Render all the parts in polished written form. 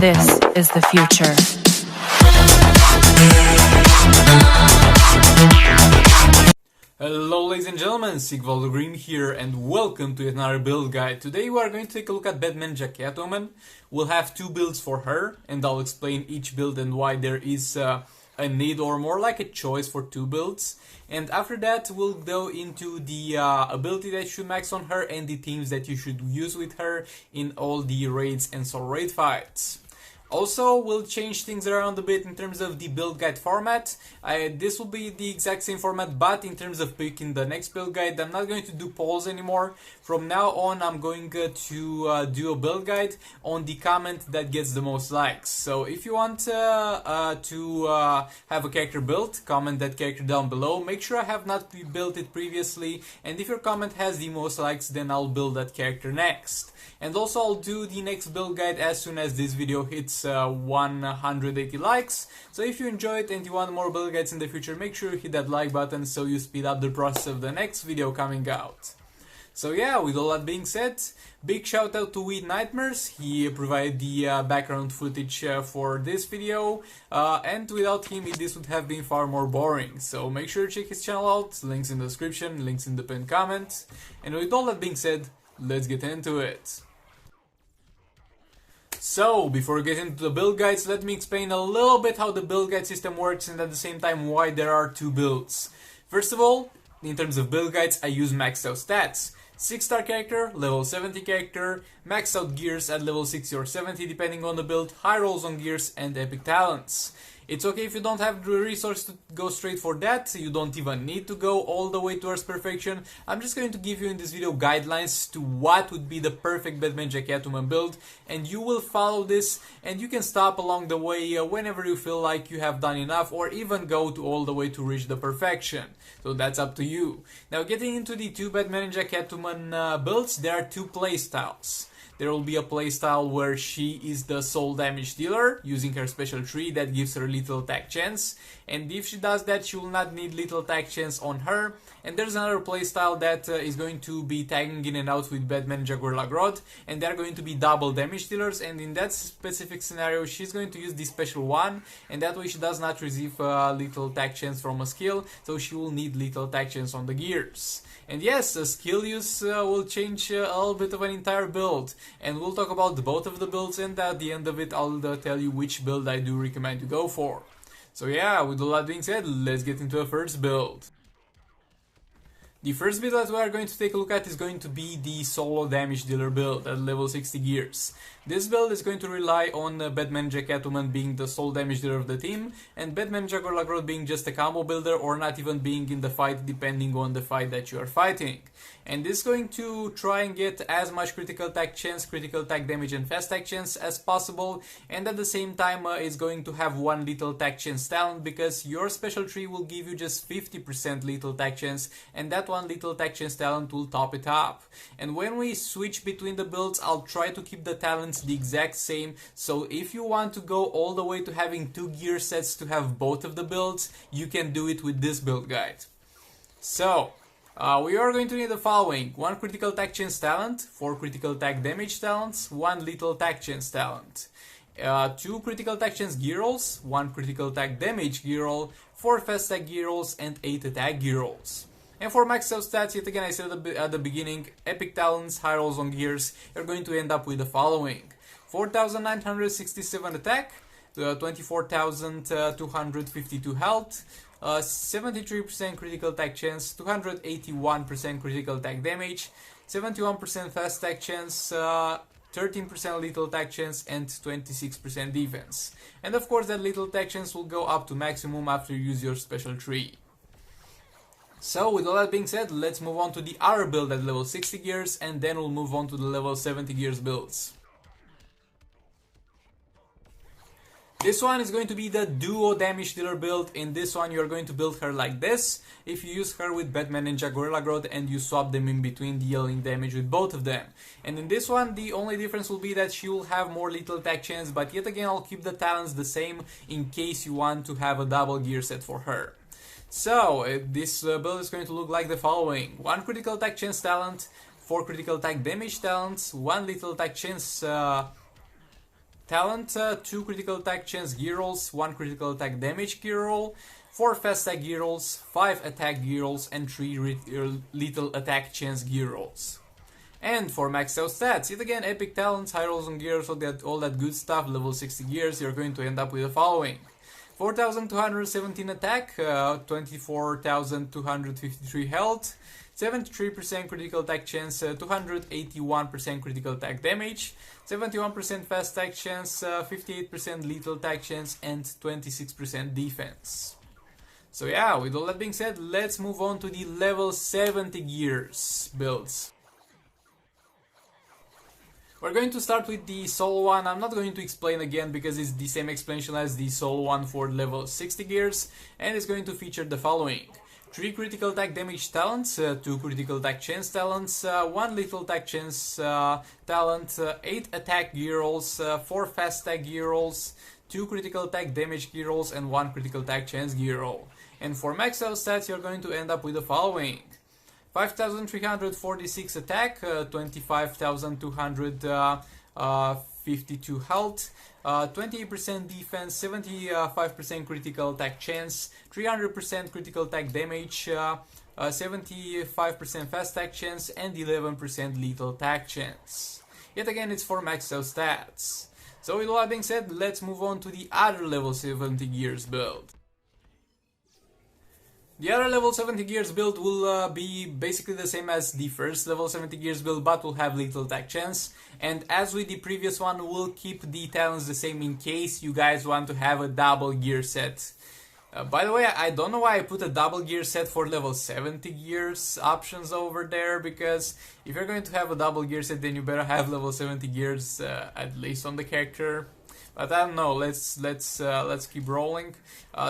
This is the future. Hello ladies and gentlemen, Sigvaldo Green here and welcome to yet another build guide. Today we are going to take a look at Batman Catwoman. We'll have two builds for her and I'll explain each build and why there is a need, or more like a choice, for two builds. And after that we'll go into the ability that you should max on her and the themes that you should use with her in all the raids and solo raid fights. Also, we'll change things around a bit in terms of the build guide format. This will be the exact same format, but in terms of picking the next build guide, I'm not going to do polls anymore. From now on, I'm going to do a build guide on the comment that gets the most likes. So if you want to have a character built, comment that character down below. Make sure I have not built it previously, and if your comment has the most likes, then I'll build that character next. And also I'll do the next build guide as soon as this video hits 180 likes. So if you enjoy it and you want more build guides in the future, make sure you hit that like button so you speed up the process of the next video coming out. So yeah, with all that being said, big shout out to Weed Nightmares. He provided the background footage for this video, and without him this would have been far more boring. So make sure to check his channel out, links in the description, links in the pinned comment. And with all that being said, let's get into it. So, before we get into the build guides, let me explain a little bit how the build guide system works and at the same time why there are two builds. First of all, in terms of build guides, I use maxed out stats. 6-star character, level 70 character, maxed out gears at level 60 or 70 depending on the build, high rolls on gears and epic talents. It's okay if you don't have the resource to go straight for that, you don't even need to go all the way towards perfection. I'm just going to give you in this video guidelines to what would be the perfect Batman Catwoman build, and you will follow this and you can stop along the way whenever you feel like you have done enough, or even go to all the way to reach the perfection. So that's up to you. Now, getting into the two Batman Catwoman builds, there are two playstyles. There will be a playstyle where she is the sole damage dealer, using her special tree that gives her lethal attack chance. And if she does that, she will not need lethal attack chance on her. And there's another playstyle that is going to be tagging in and out with Batman Gorilla Grodd, and they're going to be double damage dealers. And in that specific scenario, she's going to use the special one, and that way she does not receive lethal attack chance from a skill, so she will need lethal attack chance on the gears. And yes, skill use will change a little bit of an entire build, and we'll talk about both of the builds, and at the end of it I'll tell you which build I do recommend to go for. So yeah, with all that being said, let's get into the first build. The first build that we are going to take a look at is going to be the solo damage dealer build at level 60 gears. This build is going to rely on Batman Catwoman being the sole damage dealer of the team, and Batman Gorilla Grodd being just a combo builder, or not even being in the fight depending on the fight that you are fighting. And this is going to try and get as much critical attack chance, critical attack damage and fast attack chance as possible, and at the same time is going to have one lethal attack chance talent, because your special tree will give you just 50% lethal attack chance, and that one lethal attack chance talent will top it up. And when we switch between the builds, I'll try to keep the talents the exact same, so if you want to go all the way to having two gear sets to have both of the builds, you can do it with this build guide. So we are going to need the following: 1 critical attack chance talent, 4 critical attack damage talents, 1 lethal attack chance talent, 2 critical attack chance gear rolls, 1 critical attack damage gear roll, 4 fast attack gear rolls, and 8 attack gear rolls. And for maxed out stats, yet again I said at the beginning, epic talents, high rolls on gears, you're going to end up with the following: 4,967 attack, 24,252 health, 73% critical attack chance, 281% critical attack damage, 71% fast attack chance, 13% lethal attack chance, and 26% defense. And of course that lethal attack chance will go up to maximum after you use your special tree. So with all that being said, let's move on to the other build at level 60 gears, and then we'll move on to the level 70 gears builds. This one is going to be the duo damage dealer build. In this one you're going to build her like this. If you use her with Batman and Gorilla Grodd and you swap them in between, dealing damage with both of them. And in this one the only difference will be that she will have more lethal attack chance, but yet again I'll keep the talents the same in case you want to have a double gear set for her. So this build is going to look like the following: 1 critical attack chance talent, 4 critical attack damage talents, 1 lethal attack chance talent, 2 critical attack chance gear rolls, 1 critical attack damage gear roll, 4 fast attack gear rolls, 5 attack gear rolls, and 3 lethal attack chance gear rolls. And for maxed out stats, yet again epic talents, high rolls on gears, all that good stuff, level 60 gears, you're going to end up with the following. 4,217 attack, 24,253 health, 73% critical attack chance, 281% critical attack damage, 71% fast attack chance, 58% lethal attack chance, and 26% defense. So yeah, with all that being said, let's move on to the level 70 gears builds. We're going to start with the solo one. I'm not going to explain again because it's the same explanation as the solo one for level 60 gears, and it's going to feature the following. 3 critical attack damage talents, 2 critical attack chance talents, 1 lethal attack chance talent, 8 attack gear rolls, 4 fast attack gear rolls, 2 critical attack damage gear rolls, and 1 critical attack chance gear roll. And for max out stats, you're going to end up with the following. 5,346 attack, 25,252 health, 28% defense, 75% critical attack chance, 300% critical attack damage, 75% fast attack chance, and 11% lethal attack chance. Yet again, it's for maxed out stats. So with all that being said, let's move on to the other level 70 gears build. The other level 70 gears build will be basically the same as the first level 70 gears build, but will have lethal attack chance. And as with the previous one, we'll keep the talents the same in case you guys want to have a double gear set. By the way, I don't know why I put a double gear set for level 70 gears options over there, because if you're going to have a double gear set, then you better have level 70 gears at least on the character. But I don't know, let's keep rolling.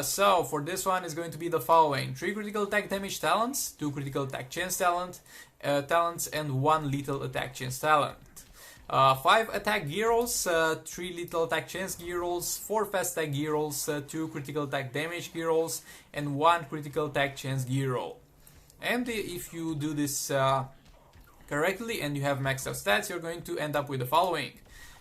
So for this one is going to be the following: 3 critical attack damage talents, 2 critical attack chance talents, and 1 lethal attack chance talent. 5 attack gear rolls, 3 lethal attack chance gear rolls, 4 fast attack gear rolls, 2 critical attack damage gear rolls, and 1 critical attack chance gear roll. And if you do this correctly and you have maxed out stats, you're going to end up with the following: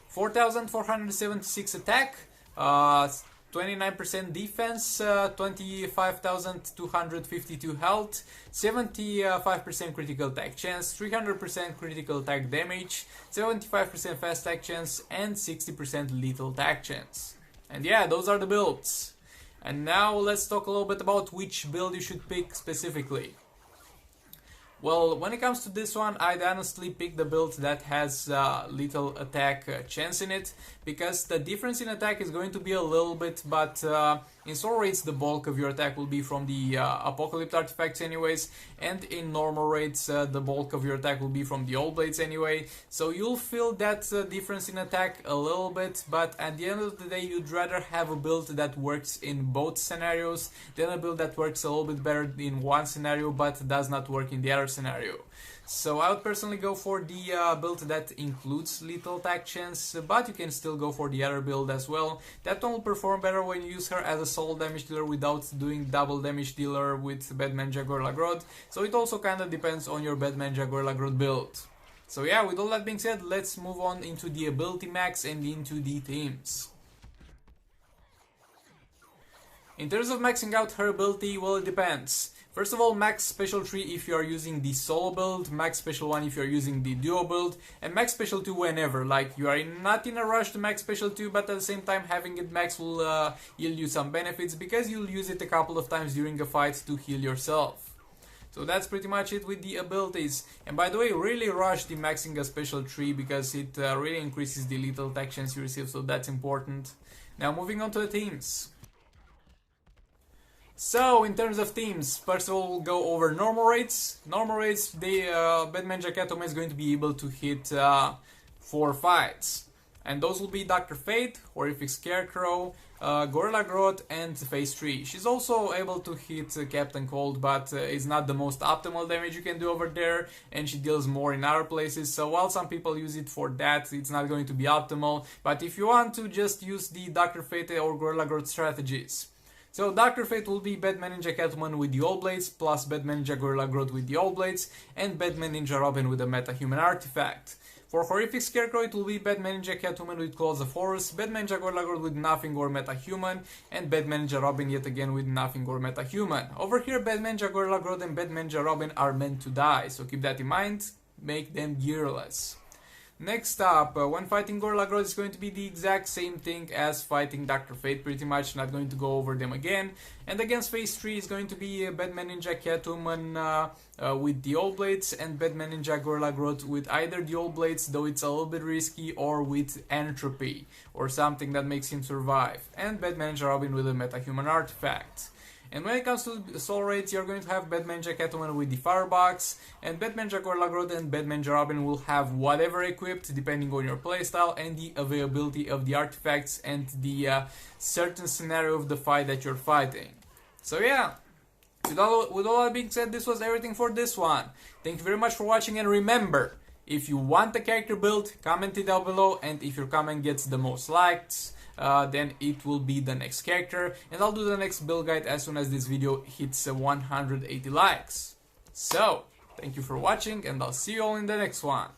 4,476 attack, 29% defense, 25,252 health, 75% critical attack chance, 300% critical attack damage, 75% fast attack chance, and 60% lethal attack chance. And yeah, those are the builds. And now let's talk a little bit about which build you should pick specifically. Well, when it comes to this one, I'd honestly pick the build that has lethal attack chance in it, because the difference in attack is going to be a little bit, but in soul rates the bulk of your attack will be from the apocalypse artifacts anyways, and in normal rates the bulk of your attack will be from the old blades anyway, so you'll feel that difference in attack a little bit, but at the end of the day you'd rather have a build that works in both scenarios than a build that works a little bit better in one scenario but does not work in the other scenario. So I would personally go for the build that includes lethal attack chance, but you can still go for the other build as well. That one will perform better when you use her as a solo damage dealer without doing double damage dealer with Batman Jaguar Lagrod. So it also kinda depends on your Batman Jaguar Lagrod build. So yeah, with all that being said, let's move on into the ability max and into the themes. In terms of maxing out her ability, well, it depends. First of all, max special 3 if you are using the solo build, max special 1 if you are using the duo build, and max special 2 whenever. Like, you are not in a rush to max special 2, but at the same time having it max will yield you some benefits, because you'll use it a couple of times during a fight to heal yourself. So that's pretty much it with the abilities. And by the way, really rush the maxing a special 3, because it really increases the lethal attack chance you receive, so that's important. Now moving on to the themes. So, in terms of themes, first of all we'll go over normal rates. Normal rates, Batman Catwoman is going to be able to hit 4 fights. And those will be Dr. Fate, Horrific Scarecrow, Gorilla Grodd, and Phase 3. She's also able to hit Captain Cold, but it's not the most optimal damage you can do over there, and she deals more in other places. So while some people use it for that, it's not going to be optimal. But if you want to, just use the Dr. Fate or Gorilla Grodd strategies. So Dr. Fate will be Batman Ninja Catwoman with the All Blades, plus Batman Ninja Gorilla Grodd with the All Blades, and Batman Ninja Robin with the Meta-Human Artifact. For Horrific Scarecrow, it will be Batman Ninja Catwoman with Claws of Horus, Batman Ninja Gorilla Grodd with Nothing or Metahuman, and Batman Ninja Robin yet again with Nothing or Metahuman. Over here, Batman Ninja Gorilla Grodd and Batman Ninja Robin are meant to die, so keep that in mind, make them gearless. Next up, when fighting Gorilla Grodd is going to be the exact same thing as fighting Dr. Fate, pretty much, not going to go over them again. And against Phase 3 is going to be Batman Ninja Catwoman with the All Blades and Batman Ninja Gorilla Grodd with either the All Blades, though it's a little bit risky, or with Entropy, or something that makes him survive. And Batman Ninja Robin with a Metahuman Artifact. And when it comes to soul rates, you're going to have Batman Ninja Catwoman with the Firebox, and Batman Ninja Gorilla Grodd and Batman Ninja Robin will have whatever equipped depending on your playstyle and the availability of the artifacts and the certain scenario of the fight that you're fighting. So yeah, with all that being said, this was everything for this one. Thank you very much for watching, and remember, if you want the character build, comment it down below, and if your comment gets the most likes, then it will be the next character, and I'll do the next build guide as soon as this video hits 180 likes. So, thank you for watching, and I'll see you all in the next one.